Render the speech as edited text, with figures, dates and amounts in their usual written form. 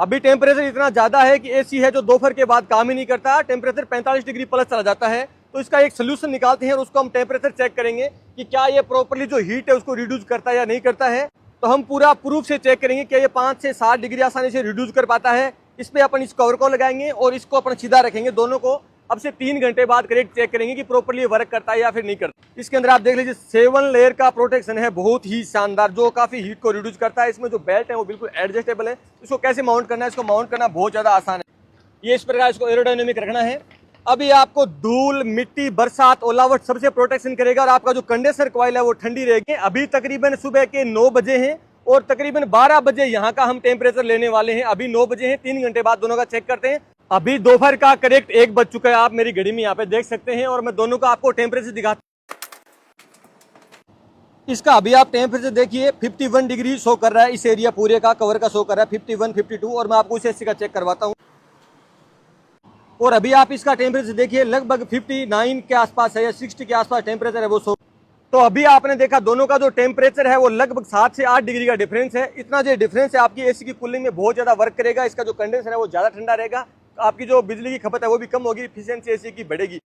अभी टेम्परेचर इतना ज़्यादा है कि एसी है जो दोपहर के बाद काम ही नहीं करता, टेम्परेचर 45 डिग्री प्लस चला जाता है। तो इसका एक सोल्यूशन निकालते हैं और उसको हम टेम्परेचर चेक करेंगे कि क्या ये प्रॉपर्ली जो हीट है उसको रिड्यूस करता है या नहीं करता है। तो हम पूरा प्रूफ से चेक करेंगे कि ये 5 से 7 डिग्री आसानी से रिड्यूस कर पाता है। इस पर अपन इस कवर को लगाएंगे और इसको अपन सीधा रखेंगे दोनों को। अब से 3 घंटे बाद करेक्ट चेक करेंगे कि प्रॉपर्ली वर्क करता है या फिर नहीं करता। इसके अंदर आप देख लीजिए 7 लेयर का प्रोटेक्शन है, बहुत ही शानदार, जो काफी हीट को रिड्यूस करता है। इसमें जो बेल्ट है वो बिल्कुल एडजस्टेबल है। इसको कैसे माउंट करना है, इसको माउंट करना बहुत ज्यादा आसान है। ये इस प्रकार इसको एरोडायनेमिक रखना है। अब ये आपको धूल, मिट्टी, बरसात, ओलावट सबसे प्रोटेक्शन करेगा और आपका जो कंडेंसर कॉइल है वो ठंडी रहेगी। अभी तकरीबन सुबह के 9 बजे हैं और तकरीबन 12 बजे यहाँ का हम टेम्परेचर लेने वाले हैं। अभी 9 बजे हैं, 3 घंटे बाद दोनों का चेक करते हैं। अभी दोपहर का करेक्ट 1 बज चुका है, आप मेरी घड़ी में यहाँ पे देख सकते हैं और मैं दोनों का आपको टेम्परेचर दिखाता हूं। इसका अभी आप टेम्परेचर देखिए 51 डिग्री शो कर रहा है, इस एरिया पूरे का कवर का शो कर रहा है 51, 52 और मैं आपको इस एसी का चेक करवाता हूँ। और अभी आप इसका टेम्परेचर देखिए लगभग 59 के आसपास है या 60 के आसपास टेम्परेचर है वो शो। तो अभी आपने देखा दोनों का जो टेम्परेचर है वो लगभग 7 से 8 डिग्री का डिफरेंस है। इतना जो डिफरेंस है आपकी एसी की कूलिंग में बहुत ज्यादा वर्क करेगा। इसका जो कंडेंसर है वो ज्यादा ठंडा रहेगा, आपकी जो बिजली की खपत है वो भी कम होगी, एफिशिएंसी एसी की बढ़ेगी।